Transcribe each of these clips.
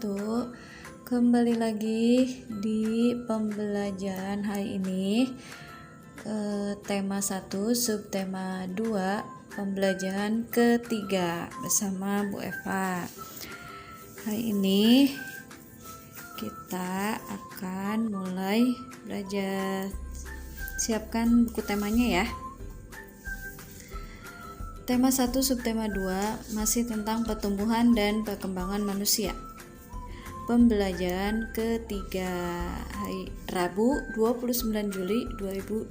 wabarakatuh. Kembali lagi di pembelajaran hari ini, tema 1, subtema 2, pembelajaran ketiga bersama Bu Eva. Hari ini kita akan mulai belajar. Siapkan buku temanya ya. Tema 1 subtema 2 masih tentang pertumbuhan dan perkembangan manusia. Pembelajaran ketiga, hari Rabu 29 Juli 2020.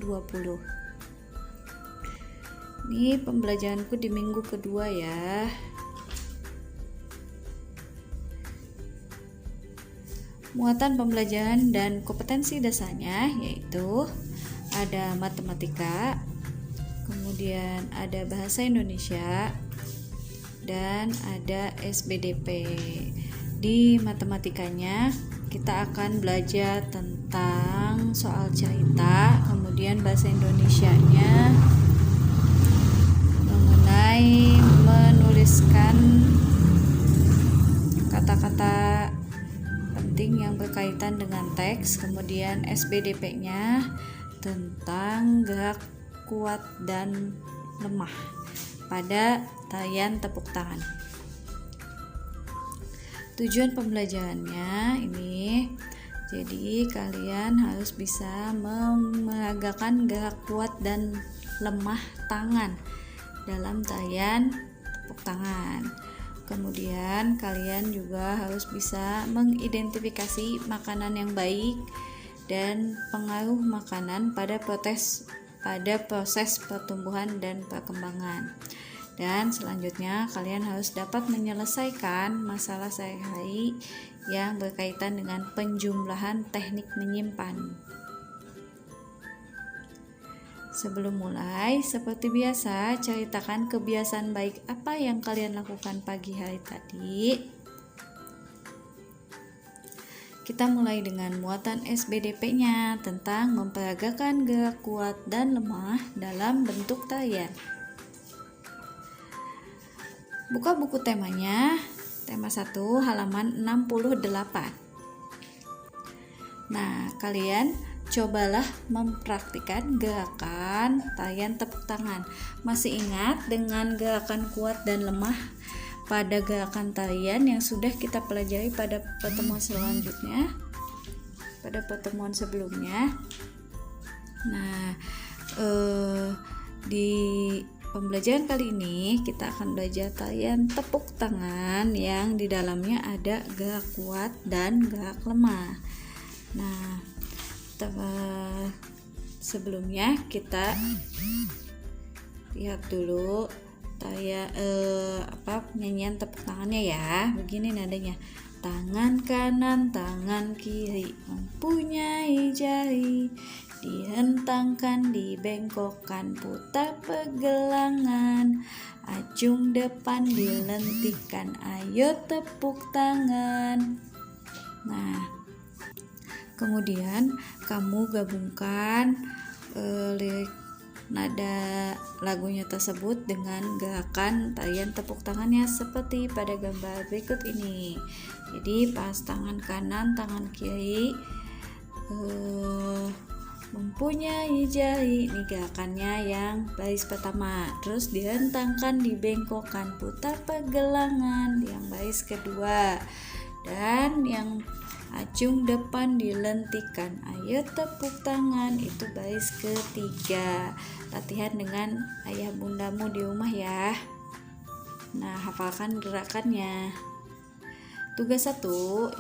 Ini pembelajaranku di minggu kedua ya. Muatan pembelajaran dan kompetensi dasarnya yaitu ada matematika, kemudian ada bahasa Indonesia, dan ada SBDP. Di matematikanya kita akan belajar tentang soal cerita, kemudian bahasa Indonesianya mengenai menuliskan kata-kata penting yang berkaitan dengan teks, kemudian SBDP-nya tentang gerak kuat dan lemah pada tarian tepuk tangan. Tujuan pembelajarannya ini, jadi kalian harus bisa memegangkan gerak kuat dan lemah tangan dalam tarian tepuk tangan. Kemudian kalian juga harus bisa mengidentifikasi makanan yang baik dan pengaruh makanan pada proses pertumbuhan dan perkembangan. Dan selanjutnya kalian harus dapat menyelesaikan masalah sehari-hari yang berkaitan dengan penjumlahan teknik menyimpan. Sebelum mulai, seperti biasa, ceritakan kebiasaan baik apa yang kalian lakukan pagi hari tadi. Kita mulai dengan muatan SBDP-nya tentang memperagakan gerak kuat dan lemah dalam bentuk tarian. Buka buku temanya, tema 1 halaman 68. Nah, kalian cobalah mempraktikkan gerakan tarian tepuk tangan. Masih ingat dengan gerakan kuat dan lemah pada gerakan tarian yang sudah kita pelajari pada pertemuan selanjutnya, pada pertemuan sebelumnya. Nah, di pembelajaran kali ini kita akan belajar tarian tepuk tangan yang di dalamnya ada gerak kuat dan gerak lemah. Nah, sebelumnya kita lihat dulu nyanyian tepuk tangannya ya. Begini nadanya. Tangan kanan, tangan kiri mempunyai jari, dihentangkan, dibengkokkan, putar pergelangan, acung depan, dilentikan, ayo tepuk tangan. Nah, kemudian kamu gabungkan lirik nada lagunya tersebut dengan gerakan tarian tepuk tangannya seperti pada gambar berikut ini. Jadi pas tangan kanan, tangan kiri mempunyai jari, ini gerakannya yang baris pertama. Terus dihentangkan, dibengkokkan, putar pergelangan yang baris kedua, dan yang acung depan, dilentikan, ayo tepuk tangan, itu baris ketiga. Latihan dengan ayah bundamu di rumah ya. Nah, hafalkan gerakannya. Tugas 1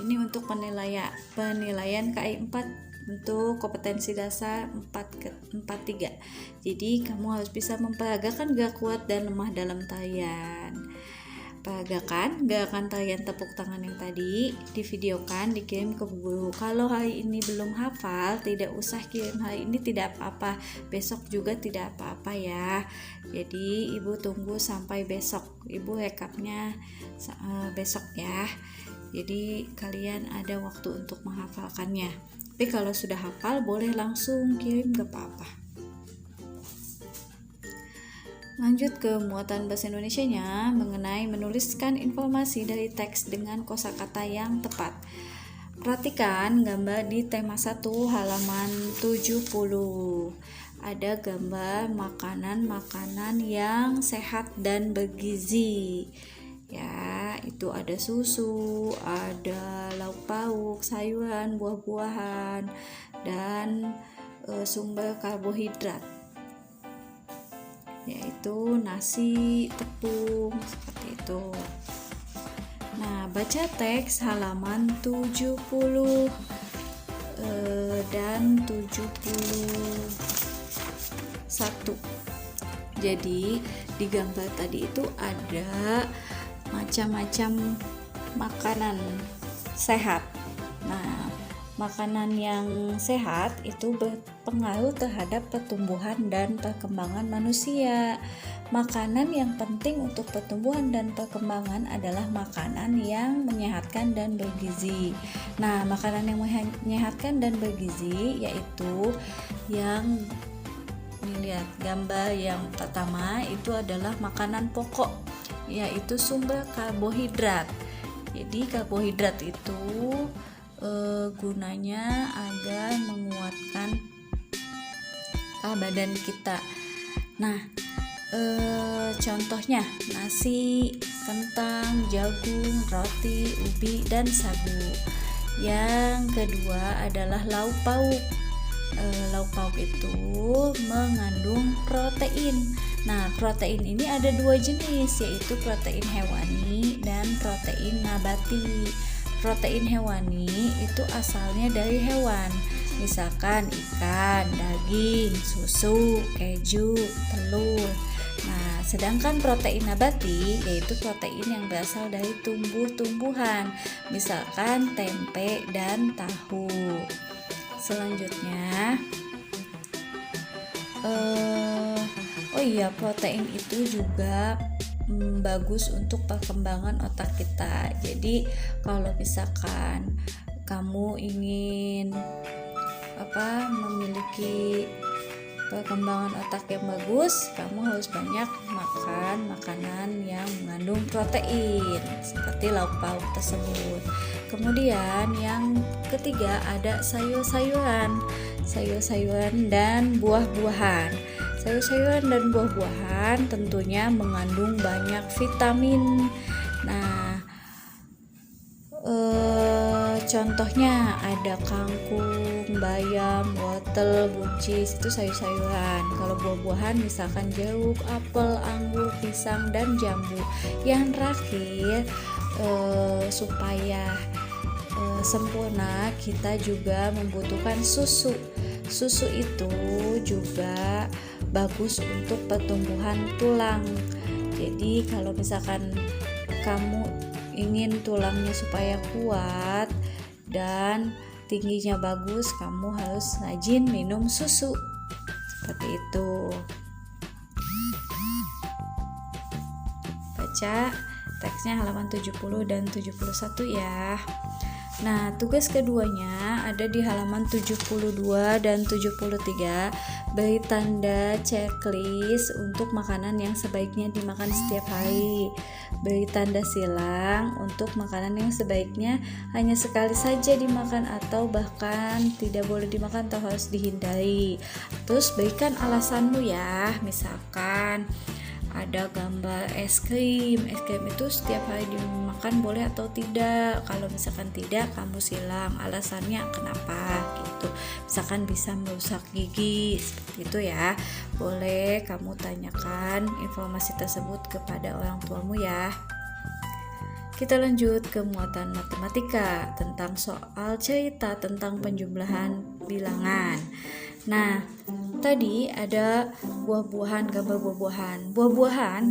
ini untuk penilaian KI 4 untuk kompetensi dasar 4.3. Jadi kamu harus bisa memperagakan gerak kuat dan lemah dalam tarian. Peragakan gerakan tarian tepuk tangan yang tadi, divideokan, dikirim ke guru. Kalau hari ini belum hafal, tidak usah kirim hari ini, tidak apa-apa. Besok juga tidak apa-apa ya. Jadi ibu tunggu sampai besok. Ibu rekapnya besok ya. Jadi kalian ada waktu untuk menghafalkannya. Tapi kalau sudah hafal boleh langsung kirim, gak apa-apa. Lanjut ke muatan bahasa Indonesianya mengenai menuliskan informasi dari teks dengan kosakata yang tepat. Perhatikan gambar di tema 1 halaman 70. Ada gambar makanan-makanan yang sehat dan bergizi. Ya, itu ada susu, ada lauk pauk, sayuran, buah-buahan, dan sumber karbohidrat, yaitu nasi, tepung, seperti itu. Nah, baca teks halaman 70 dan 71. Jadi, di gambar tadi itu ada macam-macam makanan sehat. Nah, makanan yang sehat itu berpengaruh terhadap pertumbuhan dan perkembangan manusia. Makanan yang penting untuk pertumbuhan dan perkembangan adalah makanan yang menyehatkan dan bergizi. Nah, makanan yang menyehatkan dan bergizi yaitu yang lihat gambar yang pertama itu adalah makanan pokok, yaitu sumber karbohidrat. Jadi karbohidrat itu gunanya agar menguatkan badan kita. Nah, contohnya nasi, kentang, jagung, roti, ubi, dan sagu. Yang kedua adalah lauk pauk. Lauk pauk itu mengandung protein. Nah, protein ini ada dua jenis, yaitu protein hewani dan protein nabati. Protein hewani itu asalnya dari hewan, misalkan ikan, daging, susu, keju, telur. Nah, sedangkan protein nabati yaitu protein yang berasal dari tumbuh-tumbuhan, misalkan tempe dan tahu. Selanjutnya, protein itu juga bagus untuk perkembangan otak kita. Jadi kalau misalkan kamu ingin memiliki perkembangan otak yang bagus, kamu harus banyak makan makanan yang mengandung protein seperti lauk pauk tersebut. Kemudian yang ketiga ada sayur-sayuran dan buah-buahan. Sayur-sayuran dan buah-buahan tentunya mengandung banyak vitamin. Nah, contohnya ada kangkung, bayam, wortel, buncis, itu sayur-sayuran. Kalau buah-buahan misalkan jeruk, apel, anggur, pisang, dan jambu. Yang terakhir, supaya sempurna kita juga membutuhkan susu. Susu itu juga bagus untuk pertumbuhan tulang. Jadi kalau misalkan kamu ingin tulangnya supaya kuat dan tingginya bagus, kamu harus rajin minum susu. Seperti itu. Baca teksnya halaman 70 dan 71 ya. Nah, tugas keduanya ada di halaman 72 dan 73. Beri tanda checklist untuk makanan yang sebaiknya dimakan setiap hari. Beri tanda silang untuk makanan yang sebaiknya hanya sekali saja dimakan atau bahkan tidak boleh dimakan atau harus dihindari. Terus berikan alasanmu ya. Misalkan ada gambar es krim itu setiap hari dimakan boleh atau tidak. Kalau misalkan tidak, kamu silang alasannya kenapa gitu. Misalkan bisa merusak gigi, seperti itu ya. Boleh kamu tanyakan informasi tersebut kepada orang tuamu ya. Kita lanjut ke muatan matematika tentang soal cerita tentang penjumlahan bilangan. Nah, tadi ada buah-buahan, gambar buah-buahan. Buah-buahan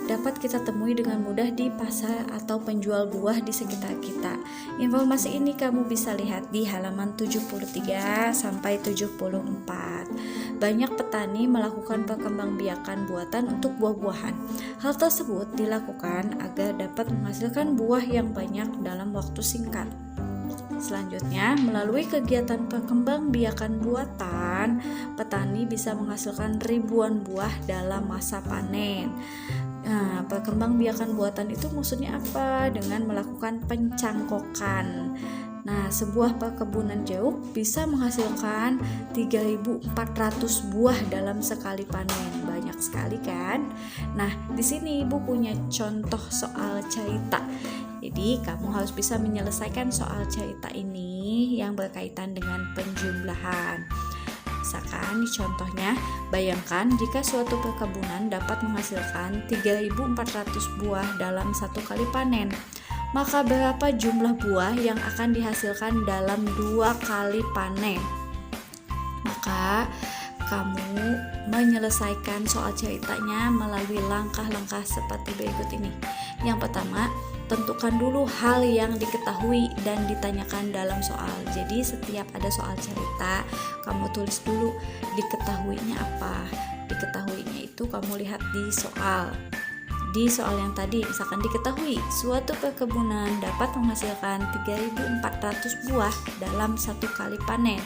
dapat kita temui dengan mudah di pasar atau penjual buah di sekitar kita. Informasi ini kamu bisa lihat di halaman 73 sampai 74. Banyak petani melakukan perkembangbiakan buatan untuk buah-buahan. Hal tersebut dilakukan agar dapat menghasilkan buah yang banyak dalam waktu singkat. Selanjutnya, melalui kegiatan perkembangbiakan buatan, petani bisa menghasilkan ribuan buah dalam masa panen. Nah, perkembangbiakan buatan itu maksudnya apa? Dengan melakukan pencangkokan. Nah, sebuah perkebunan jeruk bisa menghasilkan 3.400 buah dalam sekali panen. Banyak sekali kan? Nah, di sini Ibu punya contoh soal cerita. Jadi, kamu harus bisa menyelesaikan soal cerita ini yang berkaitan dengan penjumlahan. Misalkan di contohnya, bayangkan jika suatu perkebunan dapat menghasilkan 3.400 buah dalam satu kali panen. Maka berapa jumlah buah yang akan dihasilkan dalam 2 kali panen? Maka kamu menyelesaikan soal ceritanya melalui langkah-langkah seperti berikut ini. Yang pertama, tentukan dulu hal yang diketahui dan ditanyakan dalam soal. Jadi setiap ada soal cerita, kamu tulis dulu diketahuinya apa. Diketahuinya itu kamu lihat di soal. Di soal yang tadi, misalkan diketahui suatu perkebunan dapat menghasilkan 3.400 buah dalam satu kali panen.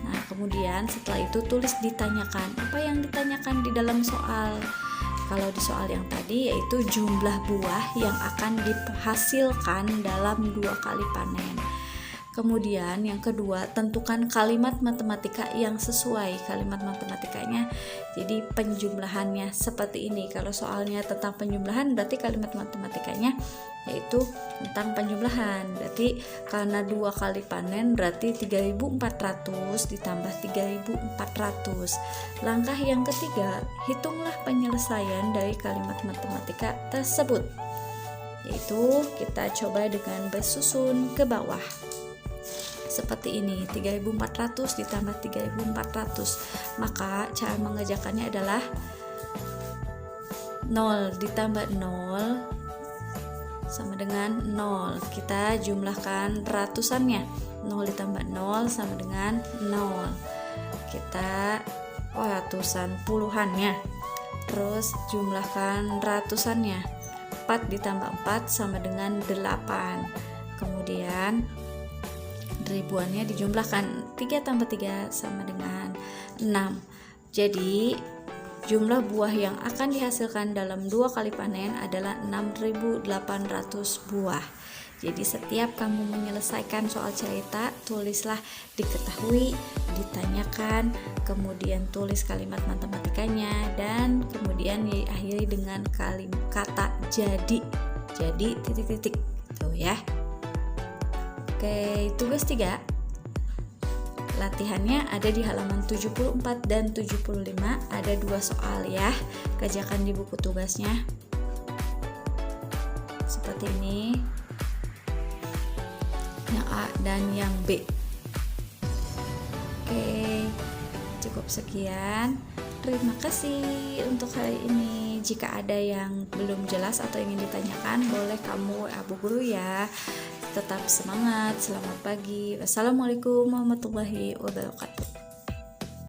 Nah, kemudian setelah itu tulis ditanyakan. Apa yang ditanyakan di dalam soal? Kalau di soal yang tadi yaitu jumlah buah yang akan dihasilkan dalam 2 kali panen. Kemudian yang kedua, tentukan kalimat matematika yang sesuai. Kalimat matematikanya jadi penjumlahannya seperti ini. Kalau soalnya tentang penjumlahan, berarti kalimat matematikanya yaitu tentang penjumlahan. Berarti karena 2 kali panen berarti 3.400 ditambah 3.400. Langkah yang ketiga, hitunglah penyelesaian dari kalimat matematika tersebut. Yaitu kita coba dengan bersusun ke bawah. Seperti ini, 3.400 ditambah 3.400. Maka cara mengerjakannya adalah 0 ditambah 0 sama dengan 0. Kita jumlahkan ratusannya. 0 ditambah 0 sama dengan 0. Kita ratusan puluhannya. Terus jumlahkan ratusannya. 4 ditambah 4 sama dengan 8. Kemudian ribuannya dijumlahkan. 3 tambah 3 sama dengan 6. Jadi jumlah buah yang akan dihasilkan dalam 2 kali panen adalah 6.800 buah. Jadi setiap kamu menyelesaikan soal cerita, tulislah diketahui, ditanyakan, kemudian tulis kalimat matematikanya, dan kemudian diakhiri dengan kata jadi. Jadi titik-titik tuh ya. Oke, tugas 3. Latihannya ada di halaman 74 dan 75. Ada 2 soal ya. Kerjakan di buku tugasnya. Seperti ini. Yang A dan yang B. Oke, cukup sekian. Terima kasih untuk hari ini. Jika ada yang belum jelas atau ingin ditanyakan, boleh kamu Bu Guru ya. Tetap semangat, selamat pagi. Wassalamualaikum warahmatullahi wabarakatuh.